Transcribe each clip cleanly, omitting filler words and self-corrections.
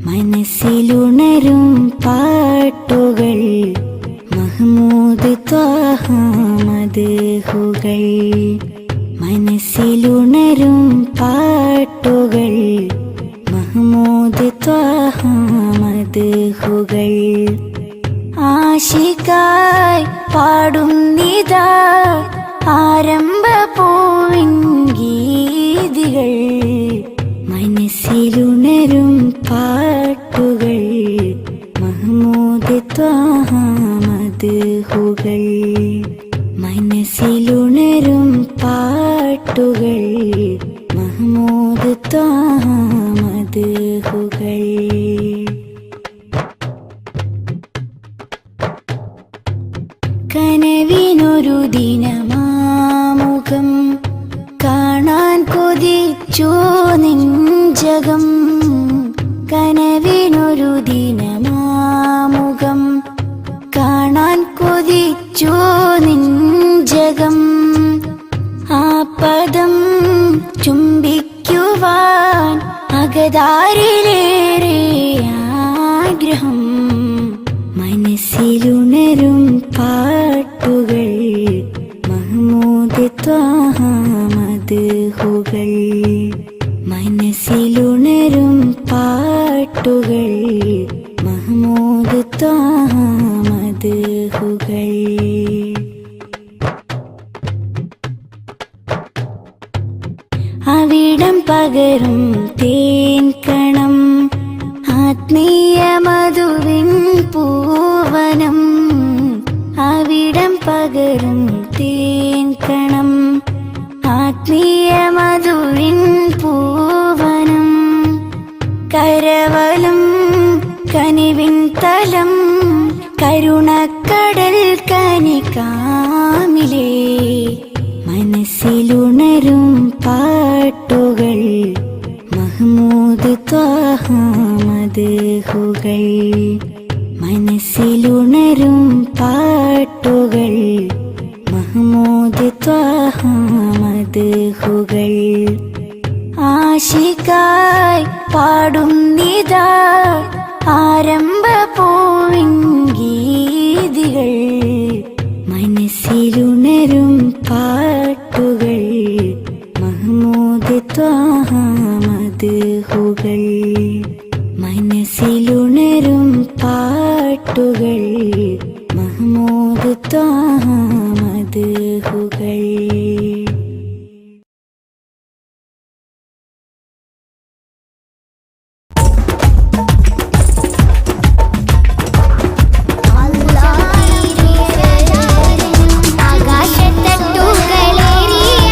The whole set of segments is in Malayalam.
മനസ്സിലുണരും പാട്ടുകൾ മഹ്മൂദ് ത്വാഹ മദ്ഹുകൾ. മനസ്സിലുണരും പാട്ടുകൾ മഹ്മൂദ് ത്വാഹ മദ്ഹുകൾ. ആശികായി പാടുന്നിതാ ആരംഭ പൂവിൻ ഗീതികൾ. മനസ്സിലുണരും പാട്ടുകൾ മഹ്മൂദ് ത്വാഹ മദ്ഹുകൾ. മനസ്സിലുണരും പാട്ടുകൾ മഹ്മൂദ് ത്വാഹ മദ്ഹുകൾ. കനവിനൊരു ദിനമാമുഖം കാണാൻ കൊതിച്ചു നെഞ്ചകം. കനവിനൊരു ദിനമാമുഖം കാണാൻ കൊതിച്ചു നെഞ്ചകം. ആ പദം ചുംബിക്കുവാൻ അകതാരിലേറെ ആഗ്രഹം. മനസ്സിലുണരും പാട്ടുകൾ മഹ്മൂദ് ത്വാഹ മദ്ഹുകൾ. മനസ്സിലുണരും പാട്ടുകൾ മഹ്മൂദ് ത്വാഹ മദ്ഹുകൾ. അവിടം പകരും തേൻ കണം ആത്മീയ മധുവിൻ പൂവനം. അവിടം പകരും തേൻ കണം ആത്മീയ മധുവിൻ പൂവനം. കരവലും കനിവിൻ തലം കരുണക്കടൽ കനികാമിലേ. മനസ്സിലുണരും പാട്ടുകൾ മഹ്മൂദ് ത്വാഹ മദ്ഹുകൾ. മനസ്സിലുണരും പാട്ടുകൾ മഹ്മൂദ് ത്വാഹ മദ്ഹുകൾ. ആശികായി പാടുന്നിതാ ആരംഭ പൂവിൻ ഗീതികൾ. മനസ്സിലുണരും പാട്ടുകൾ മഹ്മൂദ് ത്വാഹ മദ്ഹുകൾ. മനസ്സിലുണരും പാട്ടുകൾ മഹ്മൂദ് ത്വാഹ മദ്ഹുകൾ. ആകാശത്തട്ടുകളേറിയ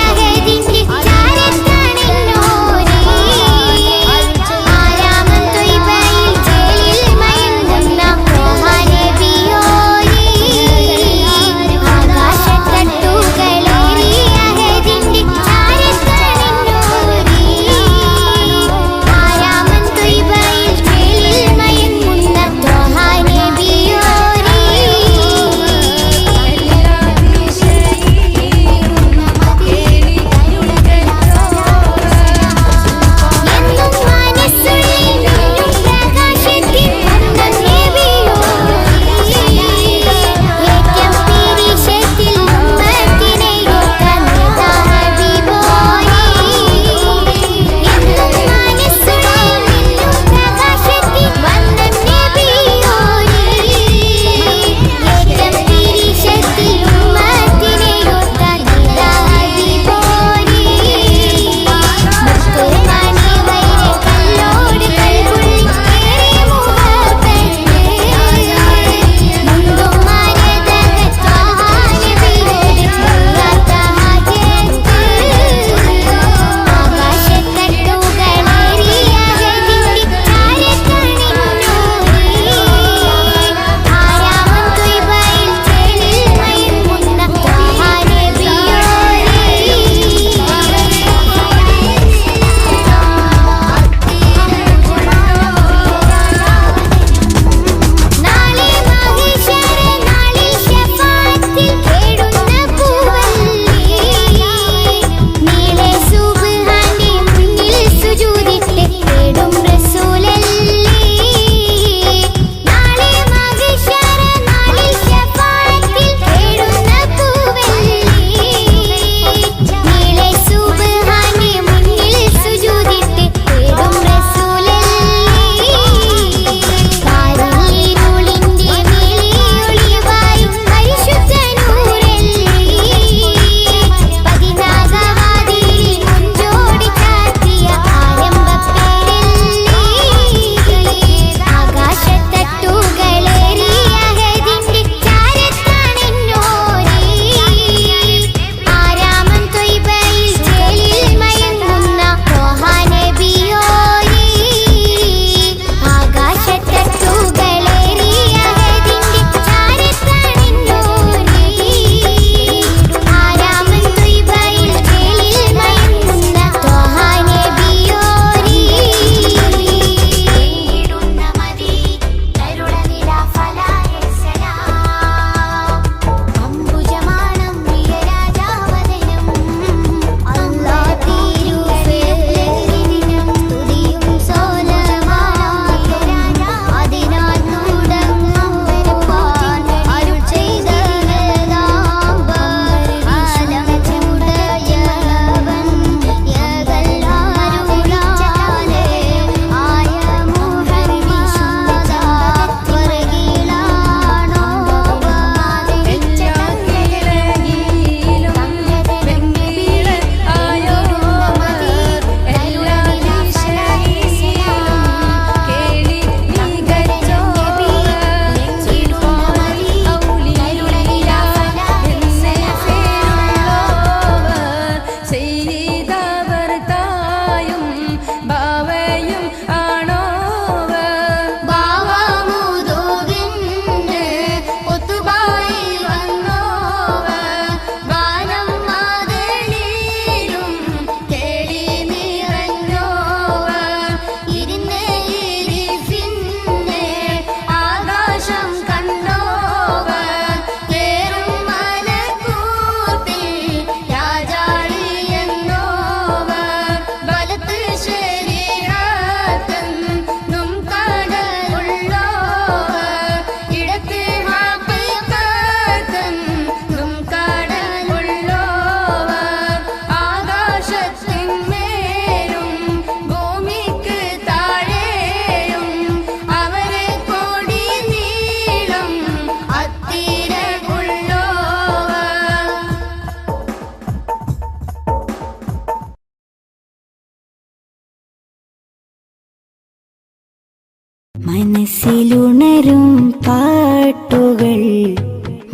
മനസ്സിലുണരും പാട്ടുകൾ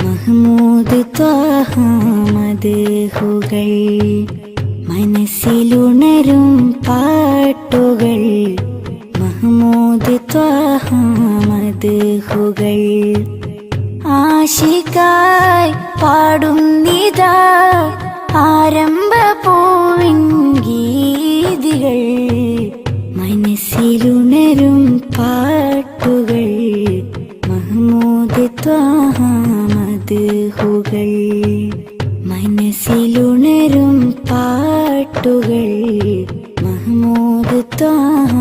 മഹ്മൂദ് ത്വാഹ മദ്ഹുകൾ. മനസ്സിലുണരും പാട്ടുകൾ മഹ്മൂദ് ത്വാഹ മദ്ഹുകൾ. ആശിക്കായി പാടുന്നിതാ ആരംഭ പൂവിൻ ഗീതികൾ. മനസ്സിലുണരും പാട്ടുകൾ മഹ്മൂദ് ത്വാഹ മദ്ഹുകൾ. മനസ്സിലുണരും പാട്ടുകൾ മഹ്മൂദ് ത്വാഹ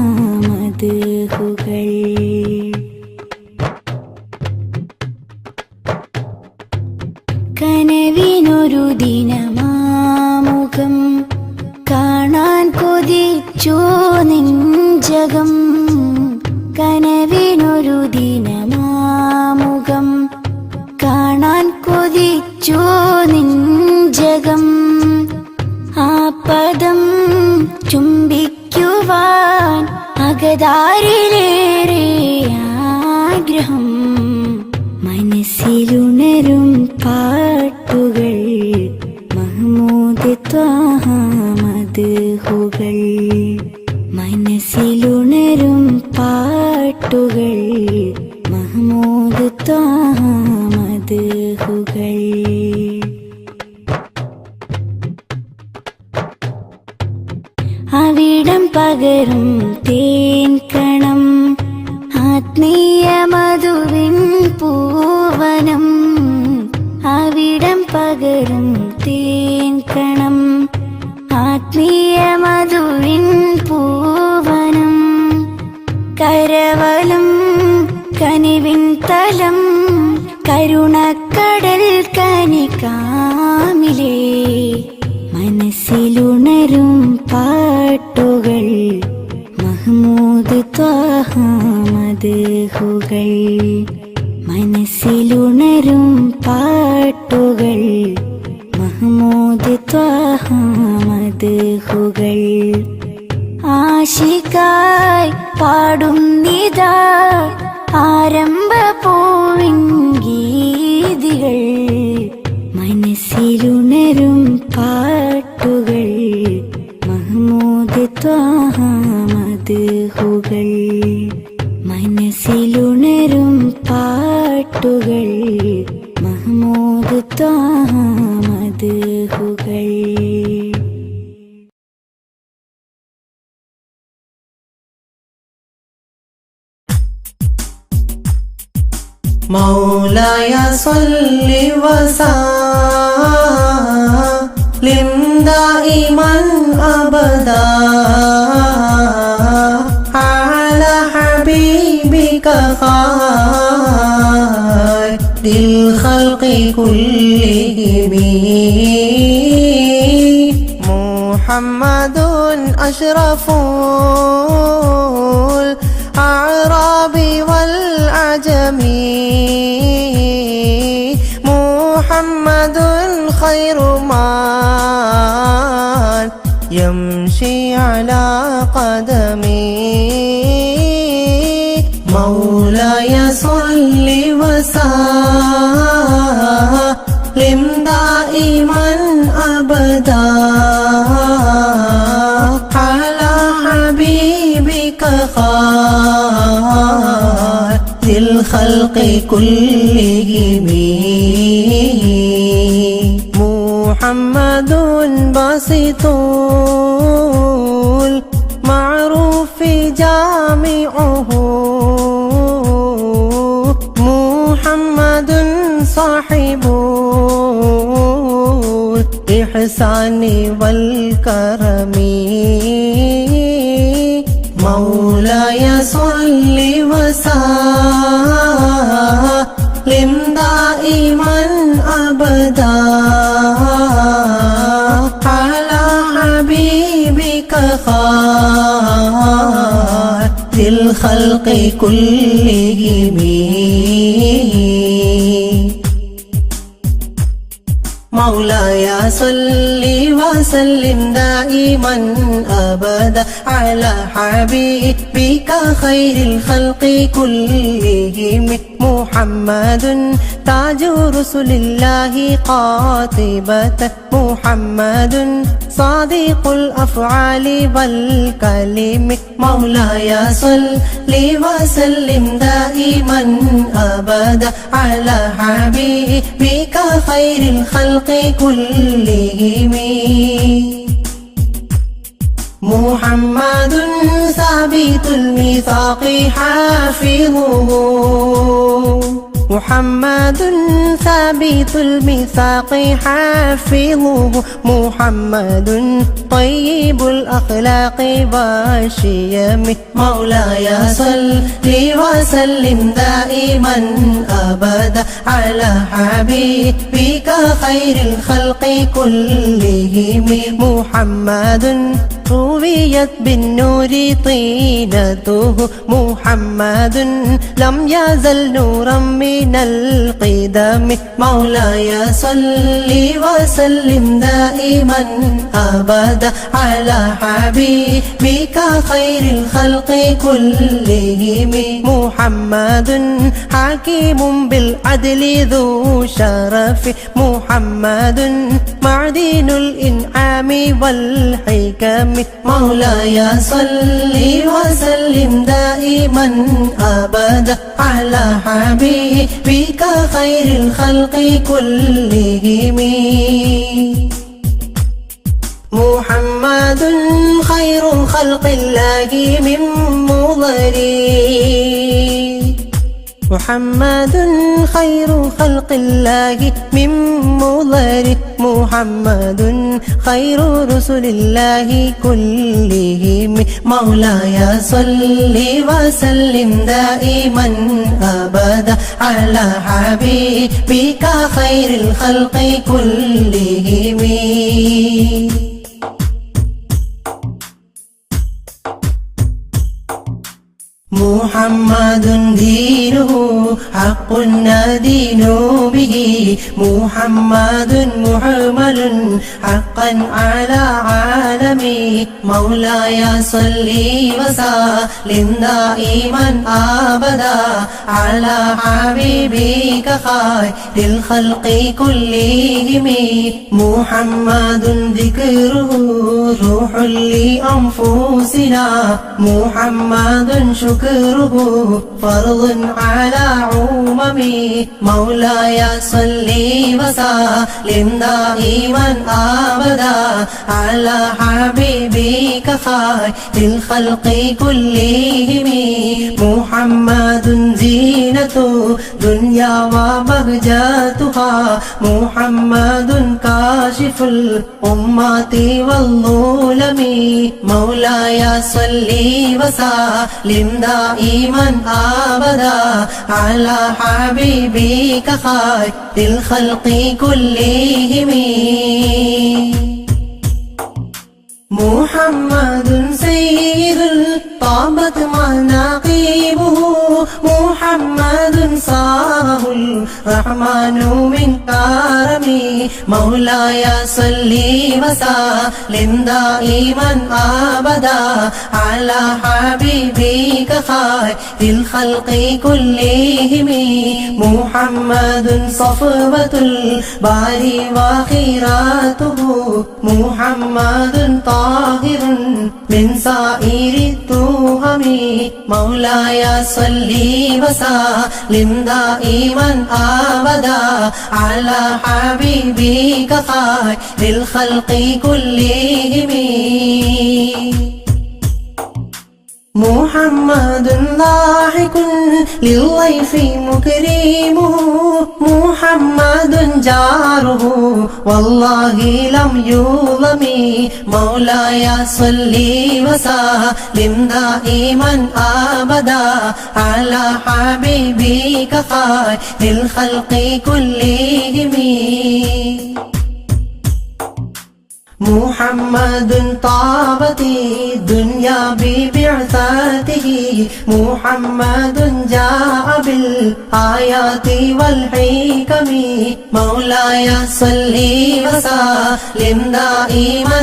മദ്ഹുകൾ. കനവിനൊരു ദിനമാമുഖം കാണാൻ കൊതിച്ചു നെഞ്ചകം. കനവിനൊരു ദിനമാമുഖം കാണാൻ കൊതിച്ചു നെഞ്ചകം. ആ പദം ചുംബിക്കുവാൻ അകതാരിലേറെ ആഗ്രഹം. മനസ്സിലുണരും പാട്ടുകൾ മഹ്മൂദ് ത്വാഹ മദ്ഹുകൾ. മനസ്സിലുണരും പാട്ടുകൾ മഹ്മൂദ് ത്വാഹ മദ്ഹുകൾ. അവിടം പകരും തേൻ കണം ആത്മീയ മധുവിൻ പൂവനം. അവിടം പകരും തേൻ കണം ആത്മീയ മധുവിൻ പൂവനം. കരവലം കനിവിൻ തലം കരുണക്കടൽ കനികാമിലേ. മനസ്സിലുണരും പാട്ടുകൾ മഹ്മൂദ് ത്വാഹ മദ്ഹുകൾ. മനസ്സിലുണരും പാട്ടുകൾ മഹ്മൂദ് ത്വാഹ മദ്ഹുകൾ. ആശിക്കായി പാടുന്നിതാ ആരംഭ പൂവിൻ ഗീതികൾ. മനസ്സിലുണരും പാട്ടുകൾ മഹ്മൂദ് ത്വാഹ മദ്ഹുകൾ. മനസ്സിലുണരും പാട്ടുകൾ മഹ്മൂദ് ത്വാഹ മദ്ഹുകൾ. മൗലായ സ്വല്ലി വസല്ലിം ദായിമൻ അബദാ അലാ ഹബീബിക ഖൈറിൽ ഖൽഖി കുല്ലിഹിം. മുഹമ്മദുൻ അഷ്റഫുൽ അഅറാബി വൽ അജമി. മുഹമ്മദുൻ ഖൈറു മാൻ യംശി അലാ ഖദമി. മൗലായ സ്വല്ലി വസല്ലിം ദായിമൻ അബദാ അലാ ഹബീബിക ഖൈറിൽ ഖൽഖി കുല്ലിഹിം. മുഹമ്മദുൻ ബസിത്തുൽ മഅറൂഫി ജാമിഉഹു. മുഹമ്മദുൻ സാഹിബുൽ ഇഹ്സാനി വൽ കറമി. മൗലായ സ്വല്ലി വസല്ലിം ദായിമൻ അബദാ അലാ ഹബീബിക ഖൈറിൽ ഖൽഖി കുല്ലിഹിം. مولاي صل وسلم دائما أبدا على حبيبك خير الخلق كلهم محمد تاج رسل الله قاطبة محمد صادق الأفعال والكلم مولاي صل وسلم دائما أبدا على حبيبك خير الخلق كلهم محمد ثابت الميثاق حافظه محمد ثابت الميثاق حافظه محمد طيب الأخلاق والشيم مولاي صل وسلم دائما أبدا على حبيبك خير الخلق كلهم محمد رويت بالنور طينته محمد لم يزل نورا من القدم مولاي صل وسلم دائما أبدا على حبيبك خير الخلق كلهم محمد حكيم بالعدل ذو شرف محمد معدن الإنعام والحكم مولاي صل وسلم دائما أبدا على حبيبك خير الخلق كلهم محمد خير خلق الله من مضري محمد خير خلق الله من مضر محمد خير رسل الله كلهم مولاي صل وسلم دائما أبدا على حبيبك خير الخلق كلهم محمد دينه حق ندين به محمد محمل حقا على عالمي مولاي صل وسلم دائما أبدا على حبيبك خير الخلق كلهم محمد ذكره روح لأنفسنا محمد شكره فرض على عممي مولاي صل وسلم دائما أبدا على حبيبك خير الخلق كلهم محمد زينة دنيا وبهجتها محمد كاشف الأمة والظلم مولاي صل وسلم دائما أبدا على حبيبك خير الخلق كلهم محمد سيد طابت مناقبه محمد صاره الرحمن من كرمي مولاي صل وسلم دائما أبدا على حبيبك خير الخلق كلهم محمد صفوة الباري وخيراته محمد طاهر من سائر التهم مولاي صل وسلم دائما أبدا على حبيبك خير الخلق كلهم محمد ضاحك للضيف مكرمه محمد جاره والله لم يظلم مولاي صل وسلم دائما أبدا على حبيبك خير الخلق كلهم محمد طابت الدنيا ببعثته محمد جاء بالآيات والحكم مولاي صل وسلم دائما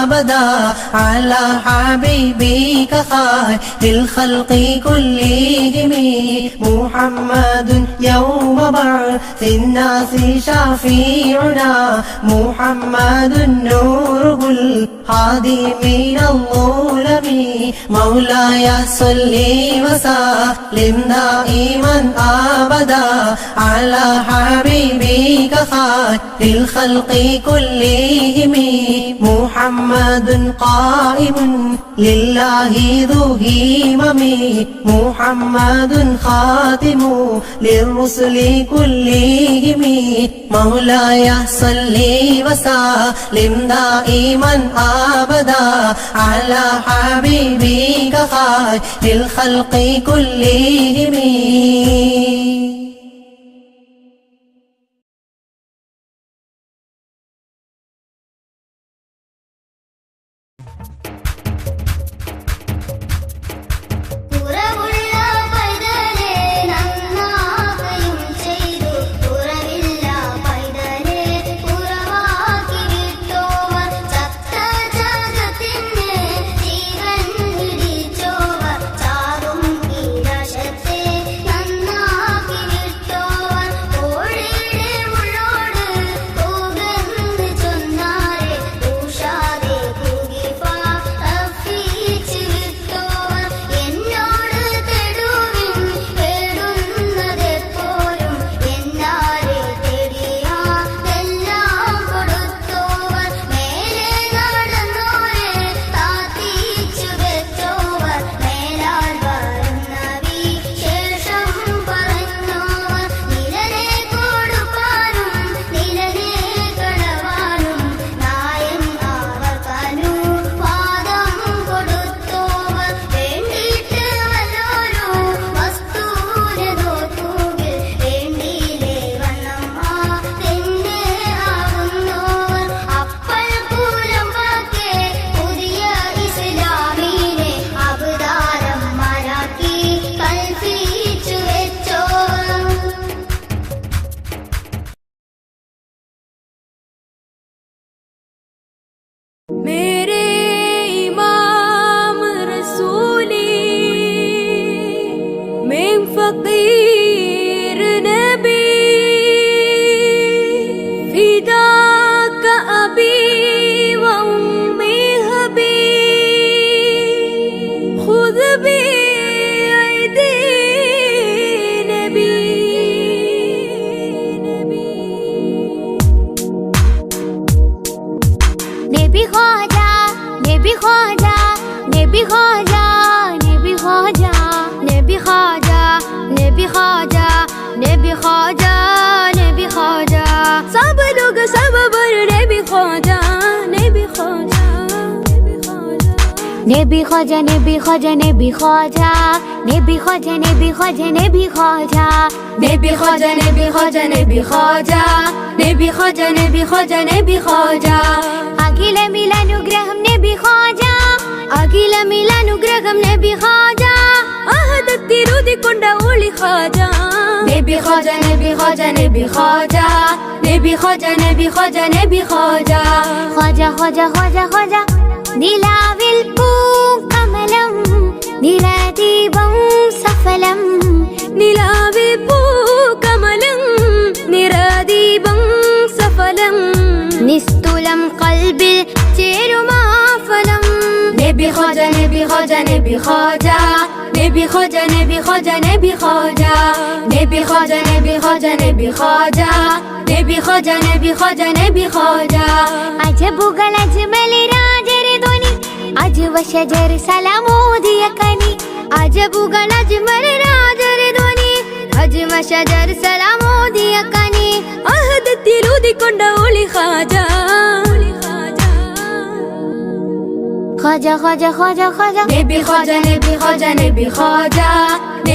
أبدا على حبيبك خير الخلق كلهم محمد يوم بعث الناس شفيعنا محمد نوره الهادي من الظلم مولاي صل وسلم دائما أبدا على حبيبك خير الخلق كلهم محمد قائم لله ذو همم محمد خاتم للرسل كلهم مولاي صل وسلم دائما أبدا على حبيبك خير الخلق كلهم. मेरे इमाम रसूली मैं फकीर नबी फिदा का अबी व उम्मी हबी खुद भी ऐदी नबी नबी ख्वाजा नबी ख्वाजा नबी ख्वाजा नबी ख्वाजा नबी ख्वाजा नबी ख्वाजा नबी ख्वाजा नबी ख्वाजा सब लोग सब बर नबी ख्वाजा नबी ख्वाजा नबी ख्वाजा नबी ख्वाजा नबी ख्वाजा नबी ख्वाजा नबी ख्वाजा नबी ख्वाजा नबी ख्वाजा नबी ख्वाजा नबी ख्वाजा नबी ख्वाजा नबी ख्वाजा नबी ख्वाजा അഖില മിലാനുഗ്രഹം നബി ഖാജ അഖില മിലാനുഗ്രഹം നബി ഖാജ അഹദത്തിരുതിക്കൊണ്ട ഒളി ഖാജ നബി ഖാജ നബി ഖാജ നബി ഖാജ നബി ഖാജ നബി ഖാജ നബി ഖാജ ഖാജ ഖാജ ഖാജ ഖാജ നിലാവിൽ പൂക്കമലം നിറദീപം സഫലം നിലാവിൽ പൂക്കമലം നിറദീപം സഫലം നിസ്തുലം കൽബിൽ ചേരുമാഫലം നബി ഖാജ നബി ഖാജ നബി ഖാജ നബി ഖാജ നബി ഖാജ നബി ഖാജ നബി ഖാജ നബി ഖാജ നബി ഖാജ നബി ഖാജ നബി ഖാജ നബി ഖാജ അജബുകൾ അജ്മൽ രാജരെ ധ്വനി അജ്വ ശജർ സലാമോദിയ കനി അജബുകൾ അജ്മൽ രാജരെ ധ്വനി അജ്മ ശജർ സലാമോദിയ കനി അഹദത്തിലുദിക്കൊണ്ട ഒളി ഖാജ ഖാജ ഖാജ ഖാജ ഖാജ നബി ഖാജ നബി ഖാജ നബി ഖാജ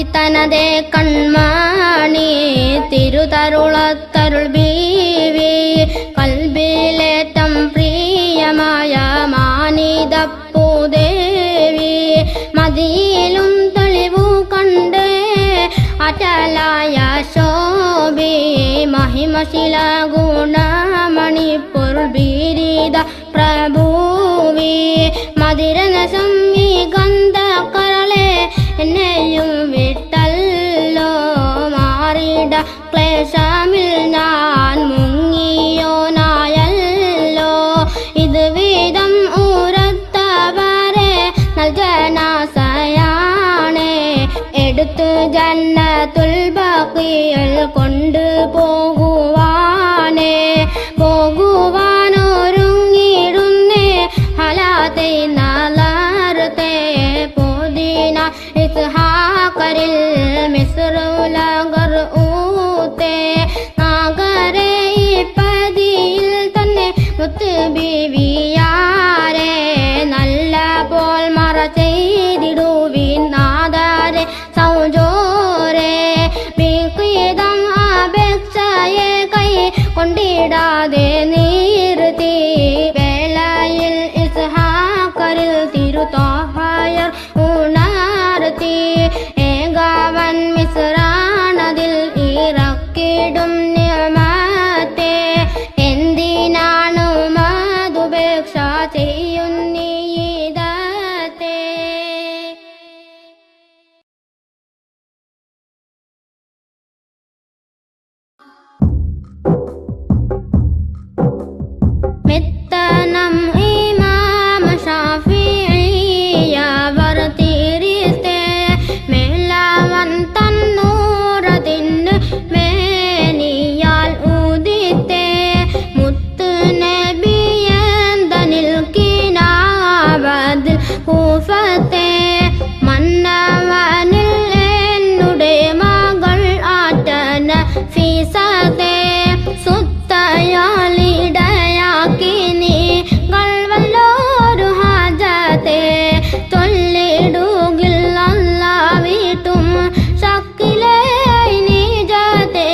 മതിത്തനതെ കൺമണി തിരുതരുളത്തരുൾ ബീവി കൽബിലേറ്റം പ്രിയമായ മാനിതപ്പൂദേവി മതിയിലും തെളിവു കണ്ട് അറ്റലായ ശോഭി മഹിമശില ഗുണമണിപ്പൊരുൾ ബീരിത പ്രഭുവി മതിരനസം ഈ ഗന്ധകരളെ എന്നെയും വിട്ടല്ലോ മാറിട ക്ലേശമിൽ ഞാൻ മുങ്ങിയോനായല്ലോ ഇത് വീതം ഊരത്തവരെ നൽകനാസയാണേ എടുത്ത് ജന്നത്തുൽ ബഖിയിൽ കൊണ്ടുപോകുവാനേ പോകുവാനൊരുങ്ങിടുന്നേ ഹലാത്തെ നലർത്തെ പോദിന ഇസ്ഹാഖരിൽ മിസ്റുലഗർ ഊത്തെ നാഗരെ ഈ പതിയിൽ തന്നെ മുത്ത് ബീവിയാരെ നല്ല പോൽ മറ ചെയ്തിടുവിൻ നാദരെ സൗജോരെ വികൃതം അപേക്ഷയെ കൈ കൊണ്ടിടാതെ നിർത്തി വേളയിൽ ഇസ്ഹാഖരിൽ തിരുത്തോഹയർ ഉണർത്തി ഏകാവൻ മിസ്രാണതിൽ ഇറക്കിടും നിയമത്തെ എന്തിനാണ് മധുപേക്ഷ ചെയ്യുന്നീതത്തെ മെത്തനം ഇമാം ഷാഫിഈയവർ തിരിത്തെ മേലവൻ തന്നൂറതിന് വേനിയാൽ ഊതിത്തെ മുത്ത് നബിയന്തനിൽ കിനാവതിൽ കൂഫത്തെ മന്നവനിൽ എന്നുടെ മകൾ ആറ്റന ഫീസത്തെ സുത്തയാലിടയാക്കി നീ ഗൾവല്ലോരു ഹാജത്തെ തൊല്ലിടുകിൽ അല്ലാവിട്ടും ശക്കിലേ നീജത്തെ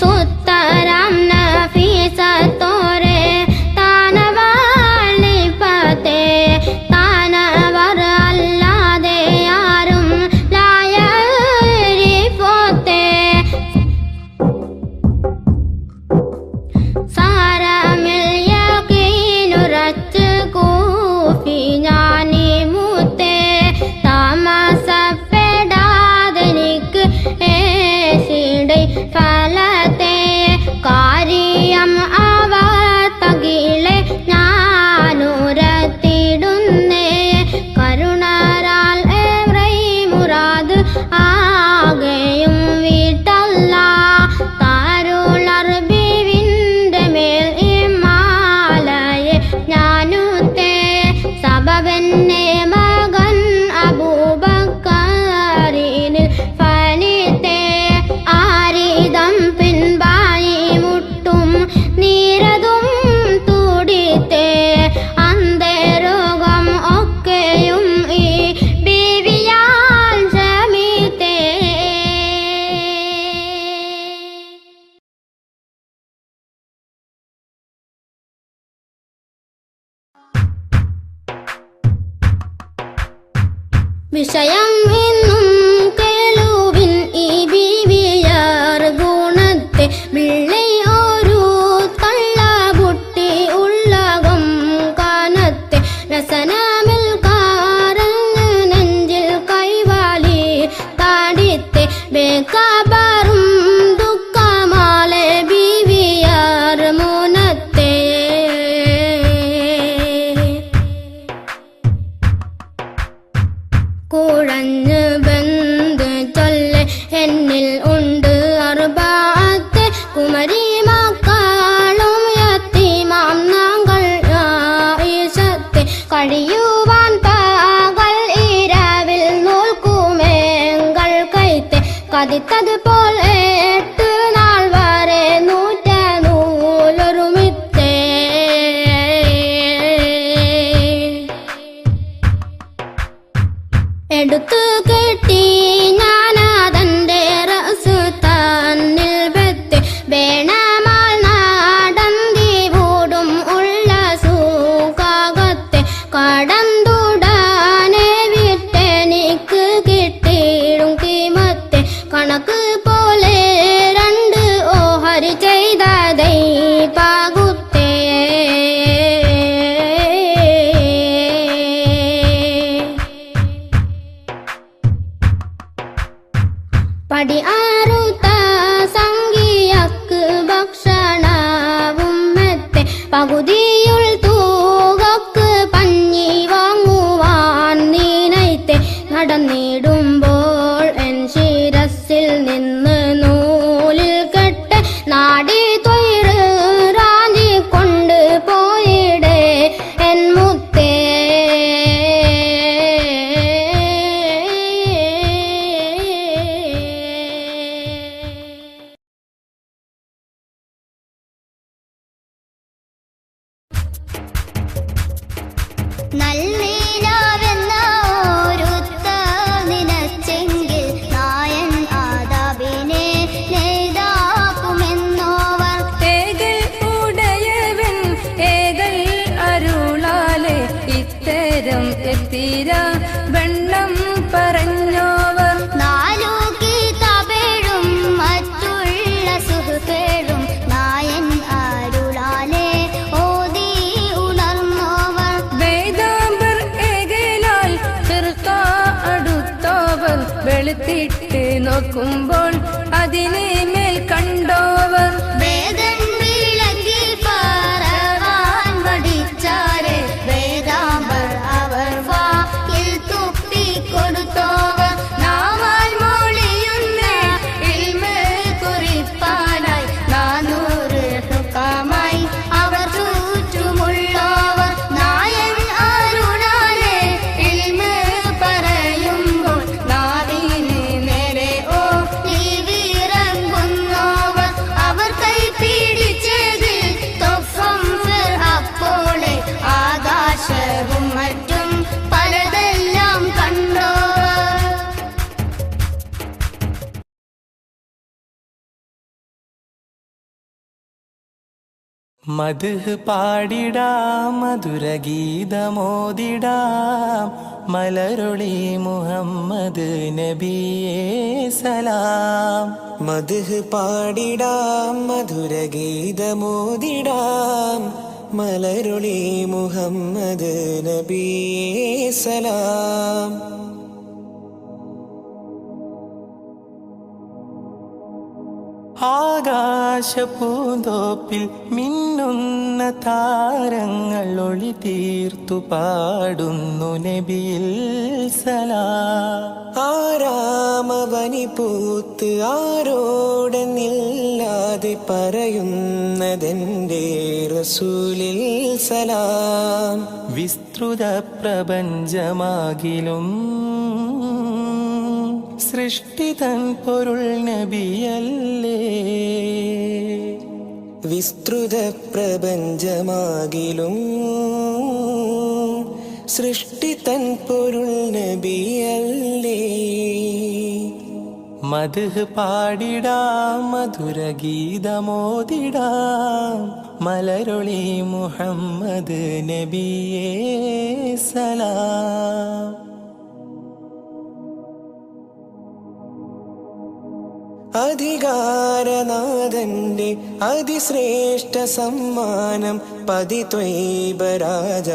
സുത്തരം നഫീസത്തോരെ താനവാളിപ്പത്തെ താനവർ അല്ലാതെ ആരും ലായരിഫോത്തെ സാരമിൽ യഖീനുറച്ച് കൂഫി ഞാനീ മുത്തേ താമസപ്പെടാതെനിക്ക് ഏശിടെ ഫലത്തെ കാര്യം അവ തകിലെ ഞാനുരത്തിടുന്നേ കരുണരാൽ ഏറെ മുറാദ് ആകെയും വീട്ടല്ല താരുളർ ബീവിന്റെ മേൽ ഇമാലയെ ഞാനുത്തേ സബബെന്നെ മകൻ അബൂബക്കറിനിൽ ഫലിത്തെ ആരിതം പിൻപായി മുട്ടും നീരതും തൂടിത്തെ അന്തരോഗം ഒക്കെയും ഈ ബീവിയാൽ ശമിത്തേ വിഷയം ഇന്നും കേളുവിൻ ഈ ബീവിയാർ ഗുണത്തെ വിള്ളി ഒരു തള്ളകുട്ടി ഉള്ളകം കാനത്തെ രസനമിൽ കാരഞ്ഞ് നെഞ്ചിൽ കൈവാലി താടിത്തെ ബേക്കബറും ദുഃഖമാലെ ബീവിയാർ മൂനത്തെ കുഴഞ്ഞ് ബന്ധ് ചൊല്ലെ എന്നിൽ ഉണ്ട് അർബാത്തെ കുമരി മക്കളും യത്തീമാം ഞങ്ങൾ ഈശത്തെ കഴിയുവാൻ പകൽ ഇരവിൽ നൂൽക്കുമേങ്കൾ കൈത്തെ കതിത്തത് പോലെ 8 നാൾ വരെ നൂറ്റ നൂലൊരുമിത്തേ എടുത്തു കെട്ടി ഞാനാ നാടി ആറുത്ത സംഗിയക്ക് ഭക്ഷണവും മെത്തെ പകുതിയുൾ തൂകക്ക് പഞ്ഞി വാങ്ങുവാൻ നീനൈത്തെ നടന്നിടുമ്പോൾ എൻ ശിരസിൽ നിന്ന് നൂലിൽ കെട്ട് നാടി തൊയിറ് റാഞ്ചി കൊണ്ട് പോയിടേ എൻ മുത്തേ. നല്ലിലാവെന്ന ഒരുത്ത നിനച്ചെങ്കിൽ നായൻ ആദാബിനെ നെയ്താക്കുമെന്നോവർ. ഏകൽ ഉടയവൻ ഏകൽ അരുളാലെ ഇത്തരം എത്തിര വെണ്ണം പറഞ്ഞോവർ. നാലു കിതാബേഴും മറ്റുള്ള സുഹൃത്തുക്കളും നായൻ അരുളാലെ ഓതി ഉണർന്നോവർ. വേദാംബർ ഏകലാൽ ഫിർഖ അടുത്തോവർ. വെളുത്തിട്ട് നോക്കുമ്പോൾ അതിനെ മേൽ കണ്ടോവർ. വേദൻ വിളക്കി പറവാൻ വടിച്ചാരെ വേദാംബർ അവർ വായിൽ തുപ്പിക്കൊടുത്തോവർ. നാവാൽ മൊഴിയുന്ന ഇൽമ് കുറിപ്പാനായി 400 ഹുക്കാമായി അവർ ചുറ്റുമുള്ളവർ നായൻ അരുളാലെ ഇൽമ് പറയുമ്പോൾ നാവിന് നേരെ വിറങ്ങുന്നവർ. അവർ കൈ പിടിച്ചതിൽ തൊഫം അപ്പോളെ ആകാശവും മറ്റും പലതെല്ലാം കണ്ടോവർ. മദ്ഹ് പാടിടാം മധുരഗീതമോദിടാം മലരൊളി മുഹമ്മദ് നബിയേ സലാം. മദ്ഹ് പാടിടാം മധുരഗീതമോദിടാം മലരൊളി മുഹമ്മദ് നബിയേ സലാം. ആകാശപൂന്തോപ്പിൽ മിന്നുന്ന താരങ്ങൾ ഒളി തീർത്തു പാടുന്നു നബിയിൽ സലാം. ആരാമവനി പൂത്ത് ആരോടെന്നില്ലാതെ പറയുന്നതെന്റെ റസൂലിൽ സലാം. വിസ്തൃത പ്രപഞ്ചമാകിലും സൃഷ്ടിതൻ പൊരുൾ നബിയല്ലേ. വിസ്തൃത പ്രപഞ്ചമാകിലും സൃഷ്ടിതൻ പൊരുൾ നബിയല്ലേ. മദ്ഹ് പാടിടാം മധുരഗീതമോദിടാം മലരൊളി മുഹമ്മദ് നബിയേ സലാം. അധികാരനാഥന്റെ അതിശ്രേഷ്ഠ സമ്മാനം പതിത്വൈബരാജ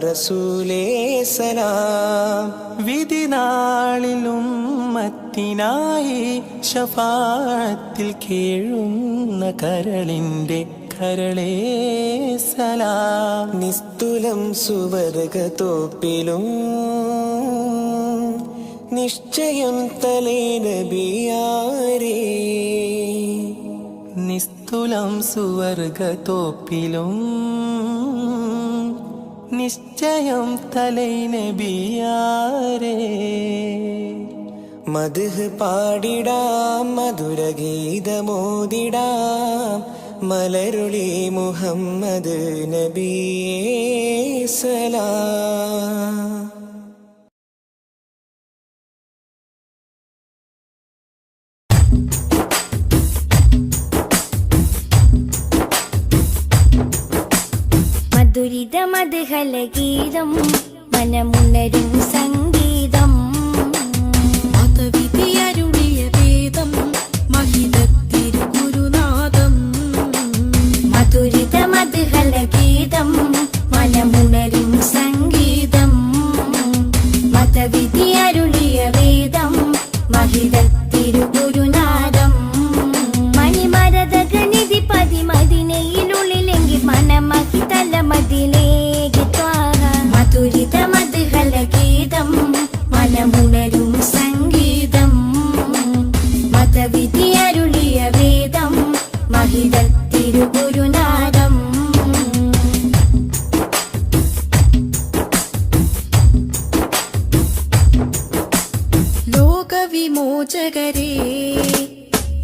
റസൂലേ സലാം. വിധിനാളിലും മത്തിനായി ശഫാഅത്തിൽ കേഴുന്ന കരളിന്റെ കരളേ സലാം. നിസ്തുലം സുവർഗത്തോപ്പിലും നിശ്ചയം തലേ നബിയാരേ. നിസ്തുലം സുവർഗത്തോപ്പിലും നിശ്ചയം തലേ നബിയാരേ. മദ്ഹ് പാടിടാം മധുരഗീതമോദിടാം മലരുളി മുഹമ്മദ് നബിയേ സലാം. മധുരിത മധുഹലഗീതം മനമുണരും സംഗീതം മതവിധിയരുളിയ വേദം മഹിതത്തിരുഗുരുനാഥം. മധുരിത മധുഹലഗീതം മനമുണരും സംഗീതം മതവിധി അരുളിയ വേദം മഹിതത്തിരുഗുരു ലോകവിമോചകരേ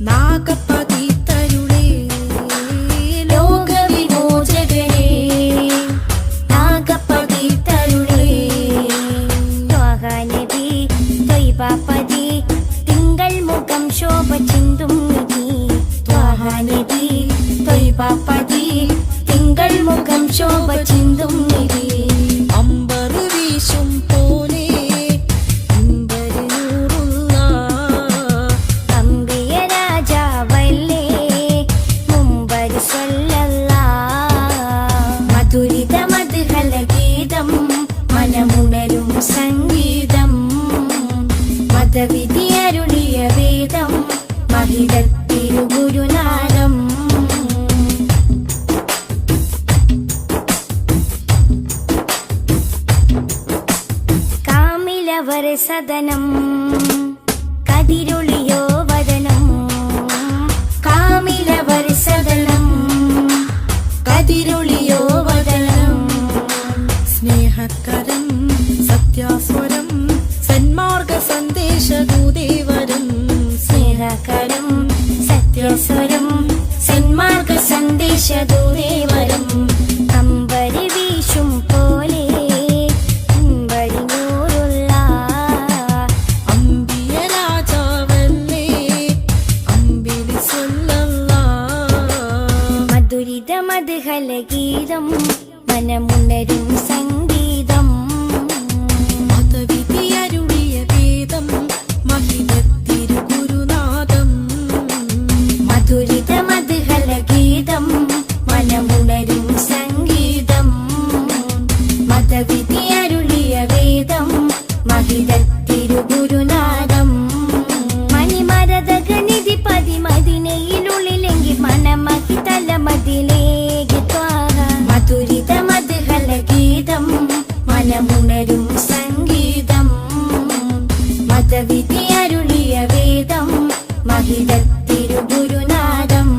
നാഗപതി തരുളേ ലോകവിമോചകരേ നാഗപതി തരുളേ ത്വാഹ നബി ത്വയ്ബാപതി തിങ്കൾ മുഖം ശോഭ ചിന്തും നിധി ത്വാഹ നബി ത്വയ്ബാപതി തിങ്കൾ മുഖം ശോഭ ചിന്തും നിധി അമ്പർ വീശും പോലെ അമ്പര് നൂറുള്ള അമ്പിയ രാജാവല്ലേ മുമ്പർ സ്വല്ലല്ലാഹ് മധുരിത മധുഹല ഗീതം മനമുണരും സംഗീതം മതവിധി അരുളിയ വേദം മഹിതത്തിരുഗുരുനാദം കാമിലവർ സദനം കതിരൊളിയോ വദനം കാമിലവർ സദനം കതിരൊളിയോ വദനം സ്നേഹകരം സത്യാസ്വരം സന്മാർഗ സന്ദേശദൂതേവരം സ്നേഹകരം സത്യസ്വരം സന്മാർഗ സന്ദേശദൂരേവരം അമ്പരി വീശും പോലെ അമ്പരി നൂറുള്ള അമ്പിയ രാജാവല്ലേ അമ്പിളി സ്വല്ലല്ലാഹ് മധുരിത മധുഹല ഗീതം മനമുണരും സംഗീതം മതവിധി അരുളിയ വേദം മഹിതത്തിരുഗുരുനാദം മധുരിത മധുഹല ഗീതം മനമുണരും സംഗീതം മതവിധി അരുളിയ വേദം മഹിതത്തിരുഗുരുനാദം മണിമരതകനിധി പതിമതിനയിലുള്ളിലെങ്കിൽ മനമഹി തലമതിലേക്ക് ത്വാഹ മധുരിത മധുഹല ഗീതം മനമുണരും സംഗീതം മതവിധി അരുളിയ വേദം മഹിതത്തിരുഗുരുനാദം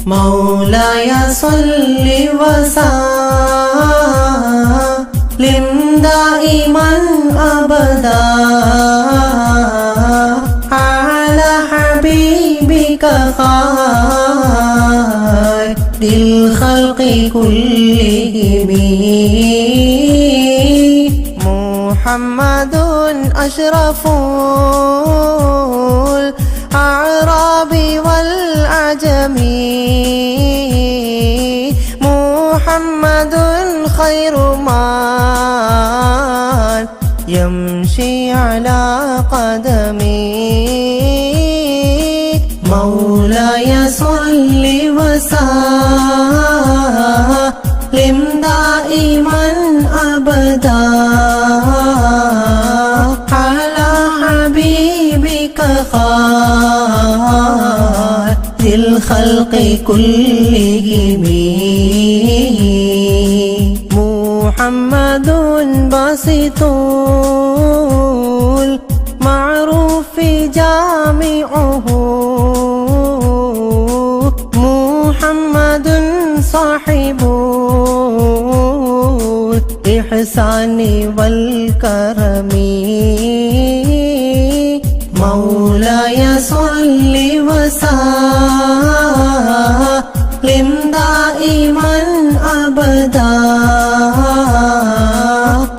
مولاي صل وسلم دائما أبدا على حبيبك خير الخلق كلهم محمد أشرف الأعراب والعجم محمد خير من يمشي على قدمه مولاي صل وسلم دائما أبدا على حبيبك خير الخلق كلهم محمد باسط المعروف جامعه محمد صاحب الإحسان والكرم مولاي صل وسلم دائما أبدا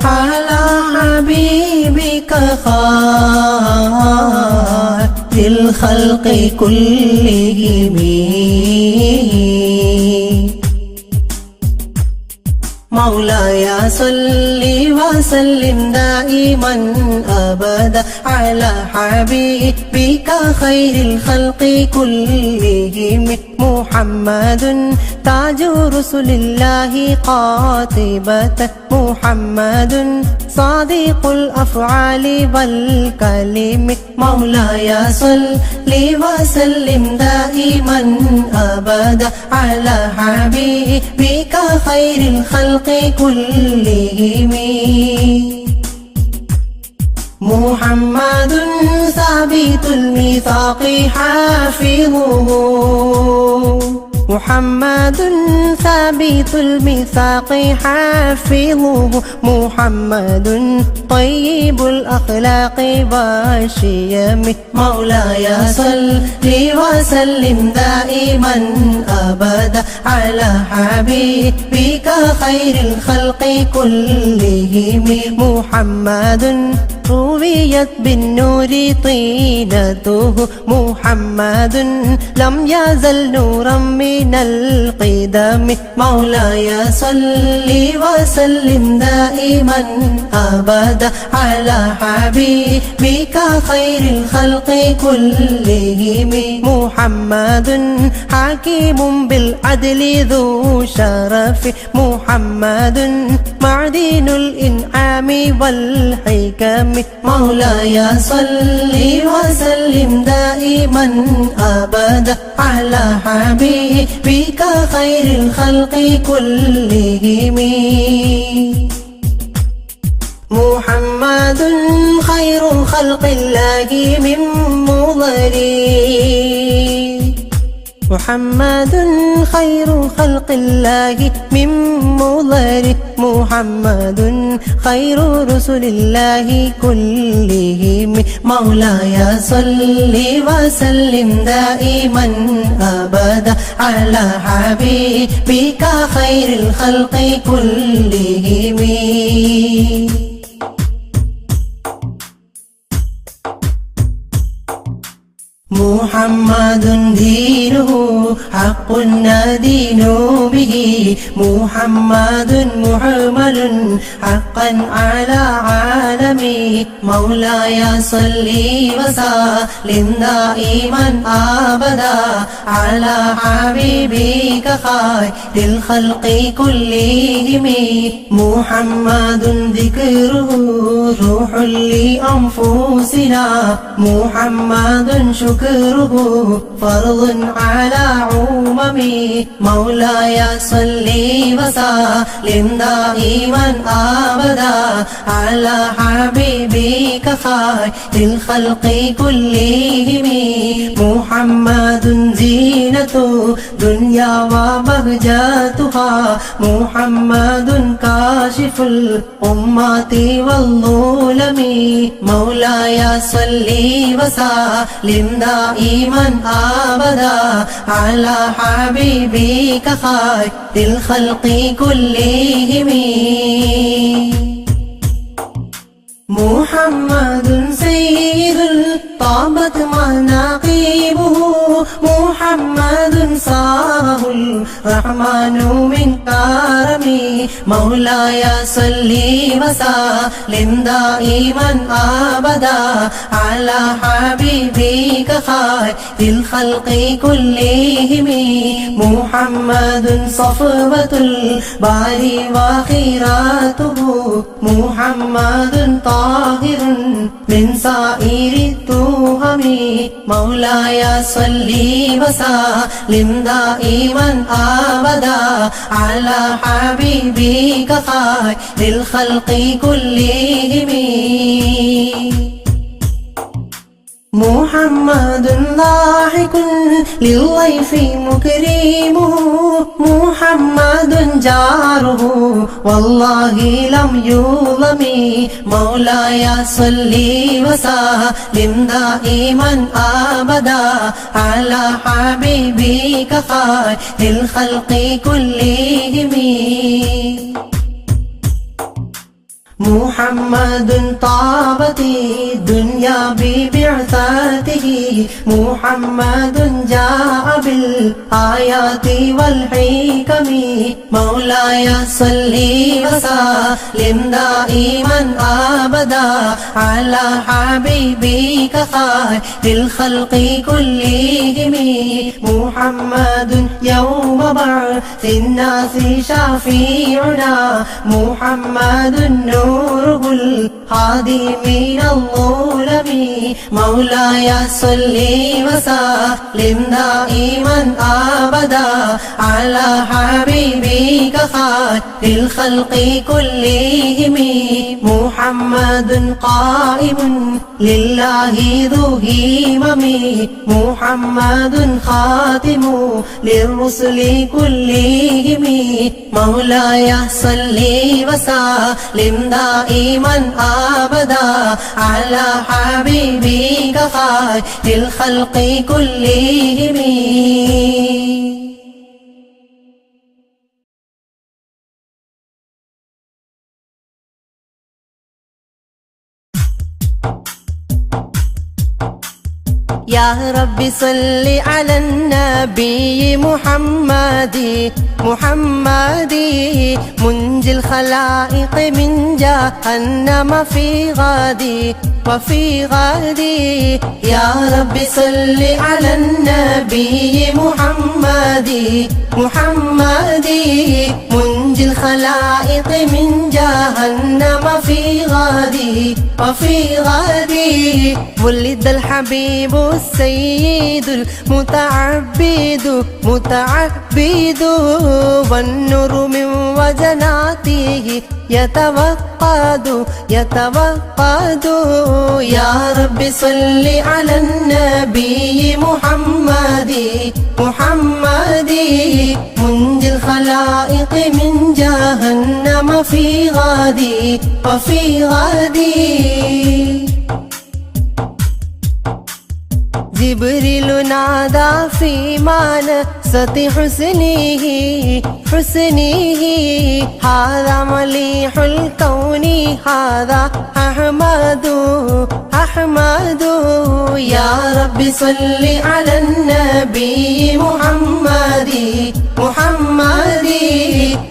على حبيبك خير الخلق كلهم مولاي صل وسلم دائما أبدا على حبيبك خير الخلق كلهم محمد تاج رسل الله قاطبة محمد صادق الأفعال والكلم مولاي صل وسلم دائما أبدا على حبيبك خير الخلق كلهم محمد ثابت الميثاق حافظه محمد ثابت الميثاق حافظه محمد طيب الأخلاق والشيم مولاي صل وسلم دائما أبدا على حبيبك خير الخلق كلهم محمد رويت بالنور طينته محمد لم يزل نورا من القدم مولاي صل وسلم دائما أبدا على حبيبك خير الخلق كلهم محمد حكيم بالعدل ذو شرف محمد معدن الإنعام والحكم مولاي صل وسلم دائما أبدا على حبيبك خير الخلق كلهم محمد خير خلق الله من مضري محمد خير خلق الله من مضر محمد خير رسل الله كلهم مولاي صل وسلم دائما أبدا على حبيبك خير الخلق كلهم محمد دينه حق ندين به محمد محمل حقا على عالمي مولاي صل وسلم دائما أبدا على حبيبك خير الخلق كلهم محمد ذكره روح لأنفسنا محمد شكره فرض على عممي مولاي صل وسلم دائما أبدا على حبيبك خير الخلق كلهم محمد زينة دنيا وبهجتها محمد كاشف الأمة والظلم مولاي صل وسلم دائما أبدا على حبيبك خير الخلق كلهم محمد سيد طابت مناقبه محمد صاره الرحمن من كرمه مولاي صل وسلم دائما أبدا على حبيبك خير الخلق كلهم محمد صفوة الباري وخيراته محمد طاهر من سائر التهم مولاي صل وسلم دائما أبدا على حبيبك خير الخلق كلهم محمد ضاحك للضيف مكرمه محمد جاره والله لم يظلم مولاي صل وسلم دائما أبدا على حبيبك خير الخلق كلهم محمد طابت الدنيا ببعثته محمد جاء بالآيات والحكم مولاي صل وسلم دائما أبدا على حبيبك خير الخلق كلهم محمد يوم بعث الناس شفيعنا محمد نوره الهادي من الظلم مولاي صل وسلم دائما دائما أبدا على حبيبك خير الخلق كلهم محمد قائم لله ذو همم محمد خاتم للرسل كلهم مولاي صل وسلم دائما أبدا على حبيبك خير الخلق كلهم. يا رب صل على النبي محمد منجي الخلائق من جهنم في غادي وفي غادي. يا رب صل على النبي محمد منجي الخلائق من جهنم في غادي وفي غادي. ولد الحبيب السيد المتعبد والنور من وجناته يتوقد. يا رب صل على النبي محمد منجي الخلائق من جهنم في غادي وفي غادي. جبريل نادى في منصة حسنه هذا مليح الكون هذا أحمد. يا رب صل على النبي محمد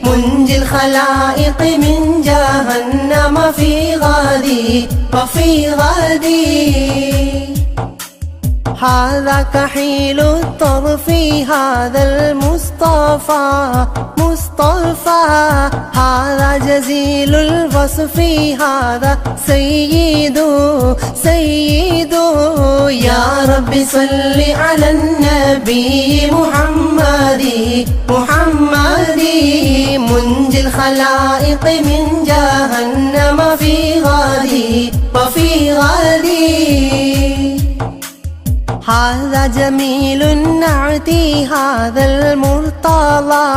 منجي الخلائق من جهنم في غادي وفي غادي. هذا كحيل الطرف هذا المصطفى هذا جزيل الوصف هذا سيد. يا رب صل على النبي محمد منجي الخلائق من جهنم في غادي وفي غادي. هذا جميل النعت هذا المرتضى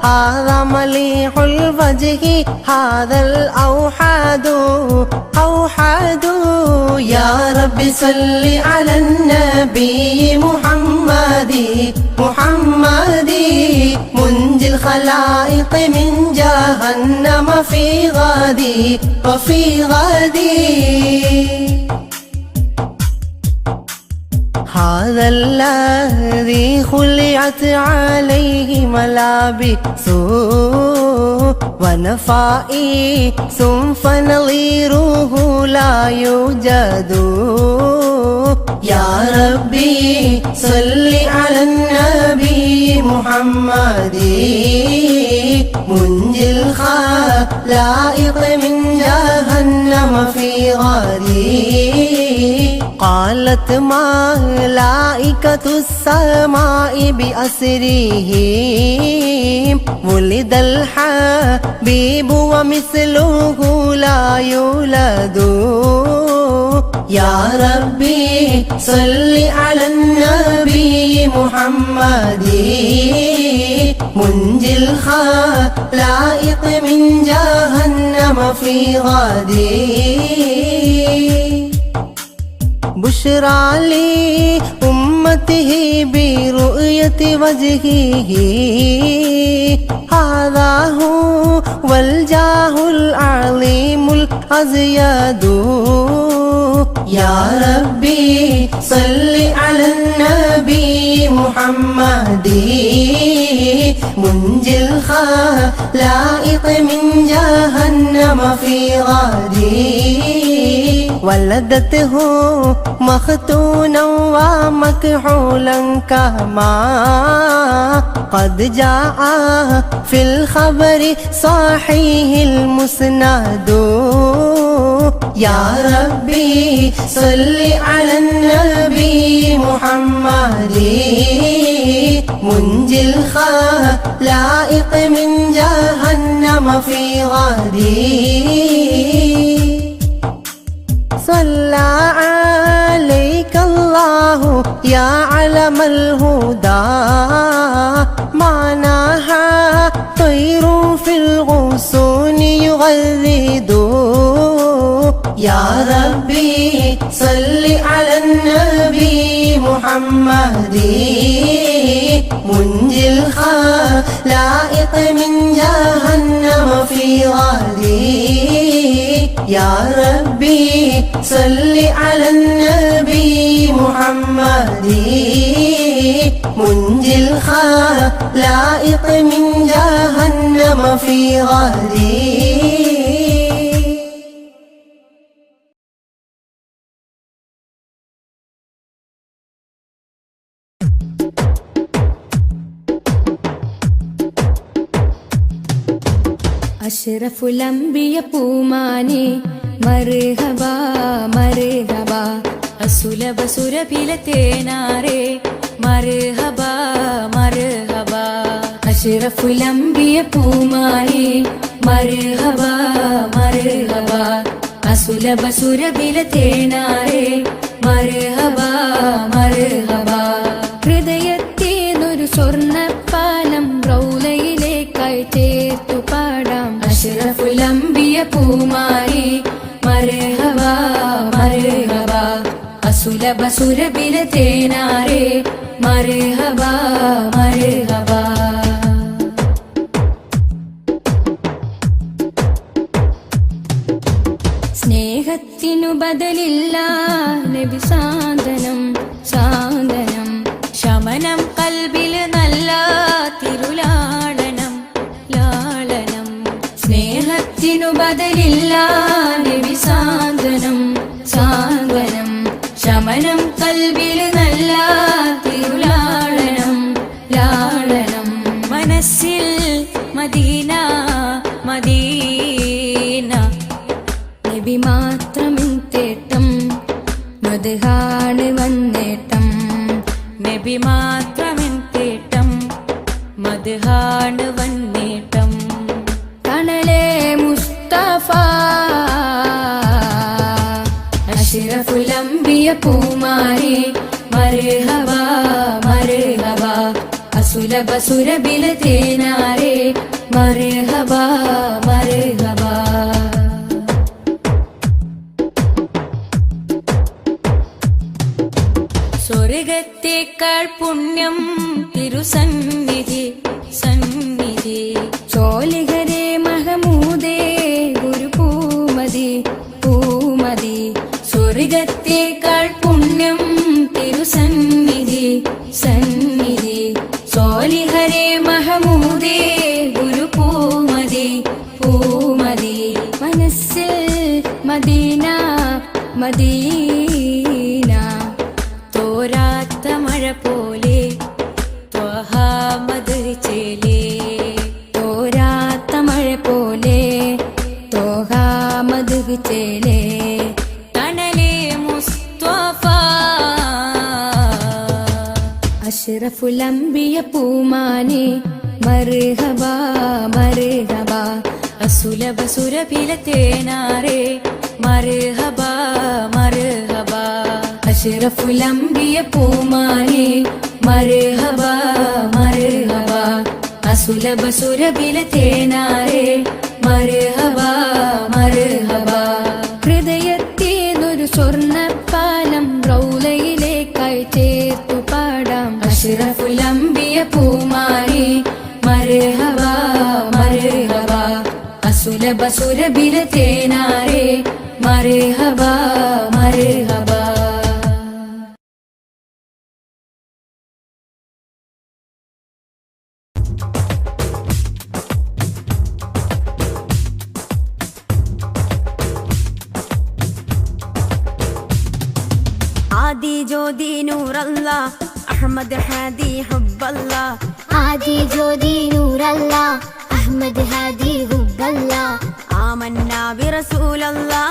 هذا مليح الوجه هذا الأوحد. يا رب صل على النبي محمد منجي الخلائق من جهنم في غادي وفي غادي. هذا الذي خلعت عليه ملابس ونفائس فنظيره لا يوجد. يا ربي صل على النبي محمد منجي الخلائق من جهنم في غادي. قالت ملائكة السماء بأسرهم ولد الحبيب ومثله لا يولد. يا ربي صل على النبي محمد منجي الخلائق من جهنم في غادي. بشرى لأمته برؤية وجهه هذا هو الجاه العظيم الأزيد. يا ربي صل على النبي محمدي منجي الخلائق من جهنم في غدي ولدته مختونا ومكحولا كما قد جاء في الخبر صحيح المسند يا ربي صل على النبي محمد منجي الخلائق من جهنم في غدي صلى عليك الله يا علم الهدى معناها طير في الغصون يغرد يا ربي صل على النبي محمد منجي الخلائق من جهنم في غدي يا ربي صل على النبي محمد منجي الخلائق من جهنم في غدي അഷ്റഫുൽ അംബിയ പൂമാനെ മർഹബ മർഹബ അസുലഭ സുരഭില തേനാരെ മർഹബ മർഹബ അഷ്റഫുൽ അംബിയ പൂമാനെ മർഹബ മർഹബ അസുലഭ സുരഭില തേനാരെ മർഹബ മർഹബ ഹൃദയത്തേനൊരു സ്വർണ്ണപ്പാലം റൗലയിലേക്കായി ചേർത്തു പാടാം അഷ്റഫുൽ അംബിയ പൂമാരി മർഹബ മർഹബ അസുലഭ സുരഭില തേനാരെ മർഹബ മർഹബ സ്നേഹത്തിനു ബദലില്ല നബി സാന്ത്വനം സാന്ത്വനം ശമനം കൽബിൽ നല്ല തിരുലാളനം ലാളനം സ്നേഹത്തിനു ബദലില്ല നബി സാന്ത്വനം സാന്ത്വനം ശമനം കൽബിൽ നല്ല തിരുലാളനം ലാളനം മനസ്സിൽ മദീന മദീന നബി മാത്രമിൻ തേട്ടം മദ്ഹാണ് വന്നേട്ടം നബി മാത്രമിൻ തേട്ടം മദ്ഹാണ് വന്നേട്ടം തണലേ മുസ്തഫ അഷ്റഫുൽ അംബിയ പൂമാരി മർഹബ മർഹബ അസുലഭ സുരഭില തേനാരെ മർഹബ മർഹബ സ്വർഗത്തേക്കാൾ പുണ്യം തിരുസന്നിധി സന്നിധി ചോലിഹരേ മഹമൂദേ ഗുരു പൂമതി പൂമതി സ്വർഗത്തേക്കാൾ പുണ്യം തിരുസന്നിധി സന്നിധി ചോലിഹരേ മഹമൂദേ ഗുരു പൂമതി പൂമതി മനസ്സിൽ മദീന മദീന തോരാത്ത മഴ പോലെ ത്വഹാ മദ് ചേലേ തോരാത്ത മഴ പോലെ ത്വഹാ മദ് ചേലേ തണലേ മുസ്തഫ അഷ്റഫുൽ അംബിയ പൂമാനെ മർഹബ മർഹബ അസുലഭ സുരഭില തേനാരെ മർഹബ മർഹബ അഷ്റഫുൽ അംബിയ പൂമാനെ മർഹബ മർഹബ അസുലഭ സുരഭില തേനാരെ മർഹബ മർഹബ ഹൃദയത്തേനൊരു സ്വർണ്ണപ്പാലം റൗലയിലേക്കായി ചേർത്തു പാടാം അഷ്റഫുൽ അംബിയ പൂമാനെ മർഹബ മർഹബ അസുലഭ സുരഭില തേനാരെ മർഹബ മർഹബ ജ്യോതി നൂറല്ല അഹമ്മദ് ഹാദി ഹുബ്ബല്ല ആദി ജ്യോതി നൂറല്ല അഹമ്മദ് ഹാദി ഹുബ്ബല്ല ആമന്ന ബിറസൂലല്ലാ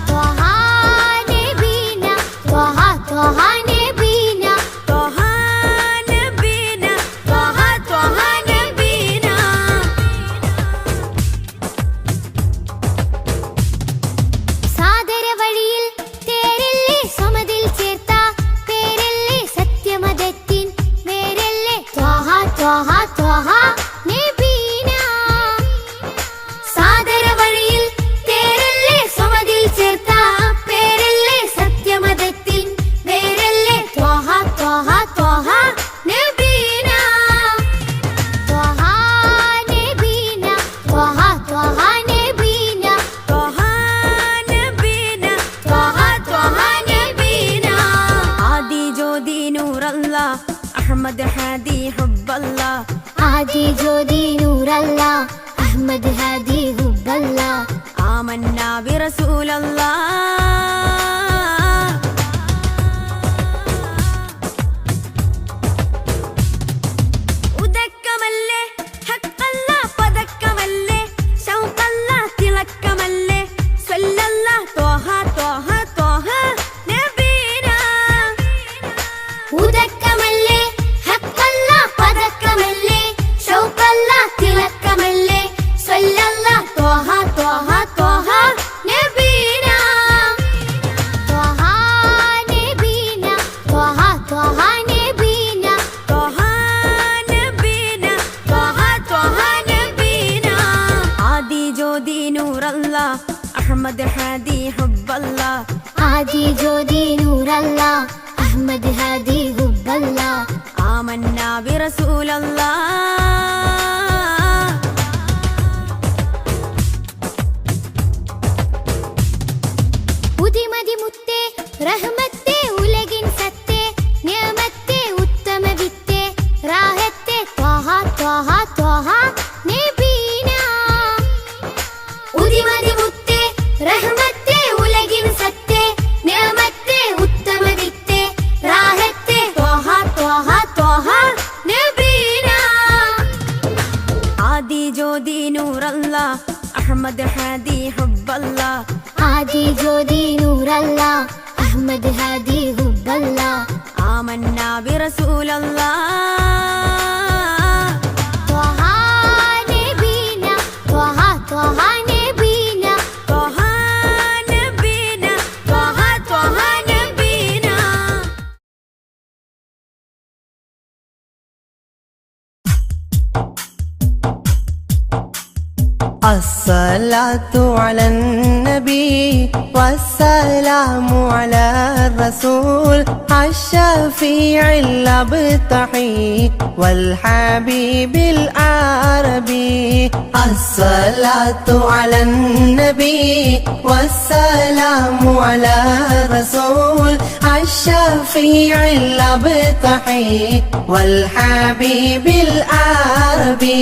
ത്വഹ നബീന ത്വഹ ത്വഹ നബീന ത്വഹ നബീന ത്വഹ ത്വഹ നബീന സാദര വഴിയിൽ തേരില്ലേ സമതിൽ ചേർത്ത പേരല്ലേ സത്യമതത്തിൻ വേരല്ലേ ത്വഹ ത്വഹ ത്വഹ നബീന സാദര വഴിയിൽ തേരല്ലേ സമതിൽ ചേർത്ത പേരല്ലേ സത്യമതത്തിൻ വേരല്ലേ ത്വഹ ത്വഹ ത്വഹ നബീന ത്വഹ നബീന ത്വഹ ത്വഹ നബീന ത്വഹ നബീന ത്വഹ ത്വഹ നബീന ആദി ജ്യോതി നൂറല്ല അഹമ്മദ് ഹാദി ഹുബ്ബല്ല ആദി ജ്യോതി നൂറല്ല അഹമ്മദ് ഹാദി ഹുബ്ബല്ല ആമന്ന ബിറസൂലല്ലാ ഉദക്കമല്ലേ ഹഖല്ല പദക്കമല്ലേ ശൗഖല്ല തിളക്കമല്ലേ സ്വല്ലല്ലാ ത്വഹ ത്വഹ ത്വഹ നബീന ഉദക്കമല്ലേ ഹഖല്ല പദക്കമല്ലേ ശൗഖല്ല തിളക്കമല്ലേ സ്വല്ലല്ലാ ത്വഹ ത്വഹ ത്വഹ നബീന ത്വഹ നബീന ത്വഹ ത്വഹ നബീന ത്വഹ നബീന ത്വഹ ത്വഹ നബീന ആദി ജ്യോതി നൂറല്ല അഹമ്മദ് ഹാദി ഹുബ്ബല്ല ആദി ജ്യോതി നൂറല്ല അഹമ്മദ് ഹാദി ഹുബ്ബല്ല ആമന്ന ബിറസൂലല്ലാ ഉദിമതി മുത്തേ റഹ്മത്തേ ഉലകിൻ സത്തേ നിയമത്തേ ഉത്തമ വിത്തേ റാഹത്തേ ത്വഹ ത്വഹ ത്വഹ നബീന ഉദിമതി മുത്തേ റഹ്മത്തേ ഉലകിൻ സത്തേ നിയമത്തേ ഉത്തമ വിത്തേ റാഹത്തേ ത്വഹ ത്വഹ ത്വഹ നബീന ആദി ജ്യോതി നൂറല്ല അഹമ്മദ് ഹാദി ഹുബ്ബല്ല ആദി ജ്യോതി നൂറല്ല അഹമ്മദ് ഹാദി ഹുബ്ബല്ല ആമന്ന ബിറസൂലല്ലാ ത്വഹ നബീന ത്വഹ ത്വഹ നബീന ത്വഹ നബീന ത്വഹ ത്വഹ നബീന الصلاة على النبي والسلام على الرسول الشفيع الأبتحي والحبيب العربي الصلاة على النبي والسلام على الرسول الشفيع الأبتحي والحبيب العربي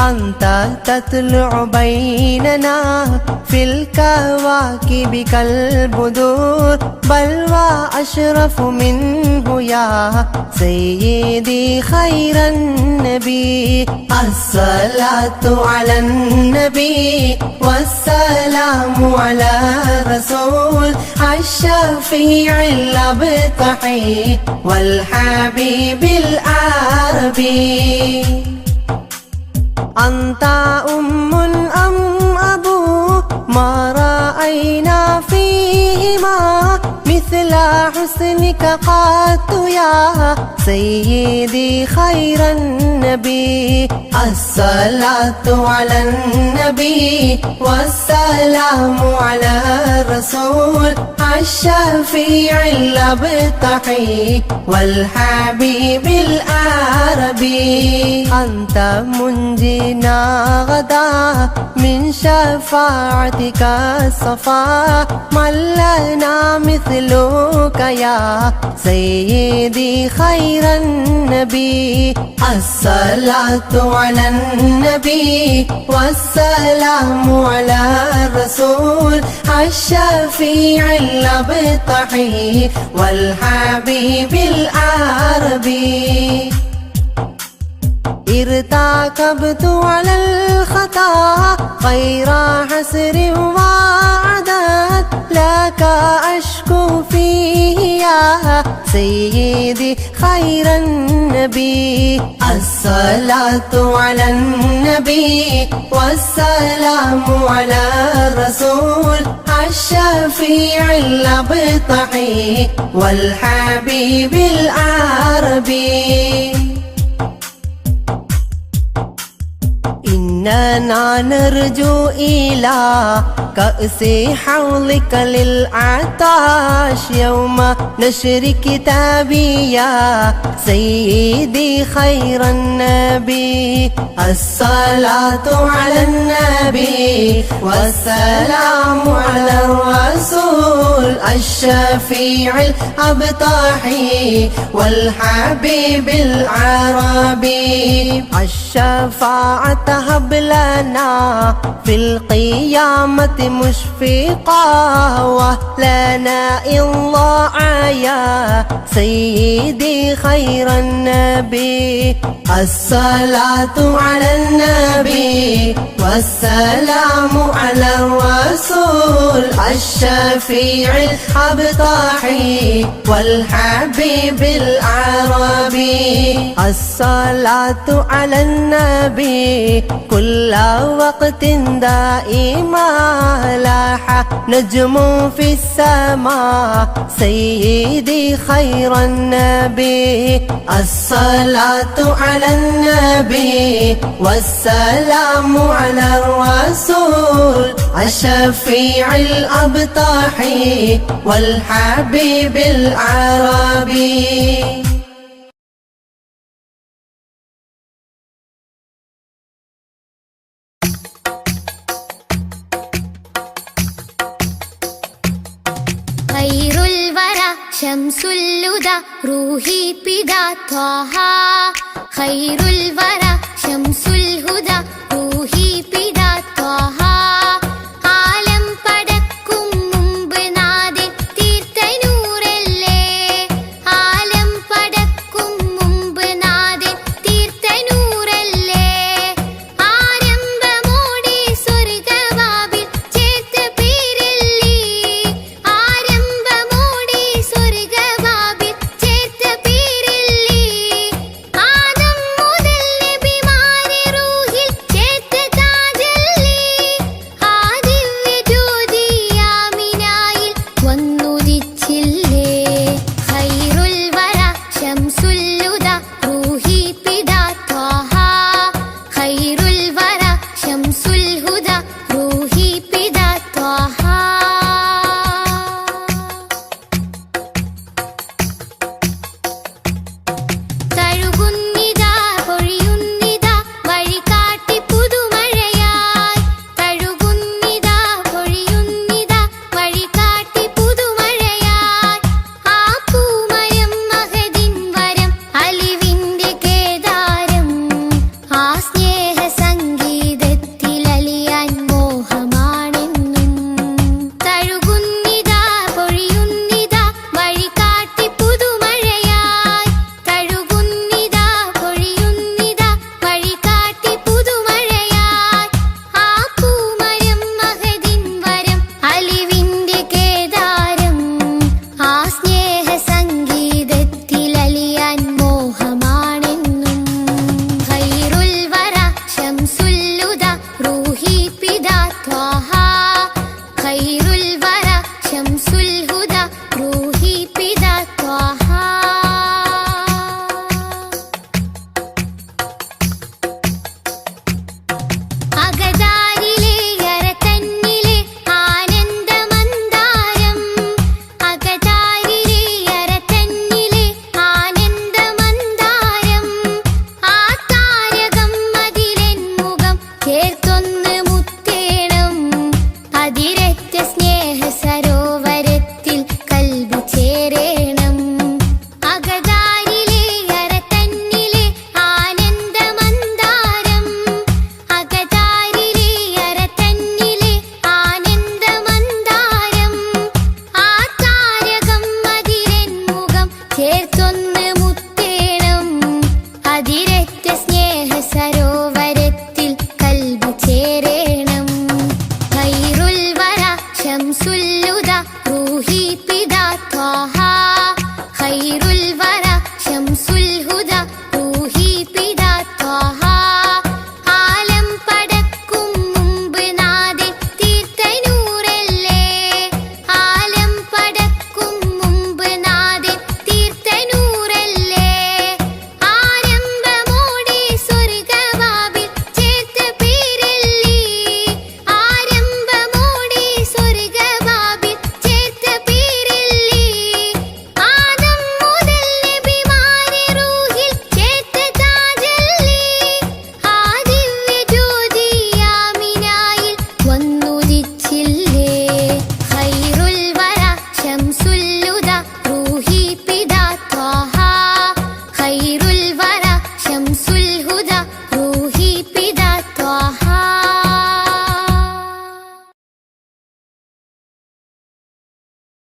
أنت تطلع بيننا في الكواكب كالبدور بل وأشرف منه يا سيدي خير النبي الصلاة على النبي والسلام على الرسول الشفيع الأبتحي والحبيب العربي أنت أم أم أبو ما رأينا فيهما مثل حسنك قط يا سيدي خير النبي الصلاة على النبي والسلام على الرسول الشفيع الأبتحي والحبيب العربي أنت منجينا غدا من شفاعتك الصفا من لنا مثل مثلك يا سيدي خير النبي الصلاة على النبي والسلام على الرسول الشفيع الأبطحي والحبيب العربي ارتكبت على الخطا غير حسر وعدد لك أشكو فيه يا سيدي خير النبي الصلاة على النبي والسلام على الرسول الشفيع الأبطحي والحبيب العربي إننا نرجو إلى كأس حوضك للعطاش يوم نشر كتابي يا سيدي خير النبي الصلاة على النبي والسلام على الرسول الشفيع الأبطحي والحبيب العربي الشفاعة هب لنا في القيامة مشفقا ولنا الله يا سيدي خير النبي الصلاة على النبي والسلام على الرسول الشفيع الأبطحي والحبيب العربي الصلاة على النبي كل وقت دائما لاح نجم في السماء سيدي خير النبي الصلاة على النبي والسلام على الرسول الشفيع الأبطحي والحبيب العربي خير الورى شمس الهدى روحي بدا طه خير الورى شمس الهدى روحي بدا طه عالم പടക്കും മുമ്പ് നാഥൻ തീർത്ത നൂറല്ലേ عالم പടക്കും മുമ്പ് നാഥൻ തീർത്ത നൂറല്ലേ ആരംഭമോടെ സ്വർഗ്ഗവാതിൽ ചേർത്ത പേരല്ലേ ആരംഭമോടെ സ്വർഗ്ഗവാതിൽ ചേർത്ത പേരല്ലേ ആദം മുതൽ നബിമാരെ റൂഹിൽ ചേർത്തൊന്ന് മുത്തേണം അതിരറ്റ സ്നേഹ സരോവരത്തിൽ കൽബ് ചേരേണം ഖൈറുൽ വറ ശംസുൽ ഹുദ റൂഹി പിതാ ത്വാഹ ഖൈറുൽ വറ ശംസുൽ ഹുദ റൂഹി പിതാ ത്വാഹ ആലം പടക്കും മുമ്പ് നാദൻ തീർത്ത നൂറല്ലേ ആലം പടക്കും മുമ്പ് നാദൻ തീർത്ത നൂറല്ലേ ആരംഭമോടെ സ്വർഗവാതിൽ ചേർത്ത പേരല്ലേ ആരംഭമോടെ സ്വർഗവാതിൽ ചേർത്ത പേരല്ലേ ആദം മുതൽ നബിമാരെ റൂഹിൽ ചേർത്ത താജല്ലേ ആ ദിവ്യ ജ്യോതി ആമിനായിൽ വന്നുദിച്ചില്ലേ ഖൈറുൽ വറ ശംസുൽ ഹുദ റൂഹി പിതാ ത്വാഹ ഖൈറുൽ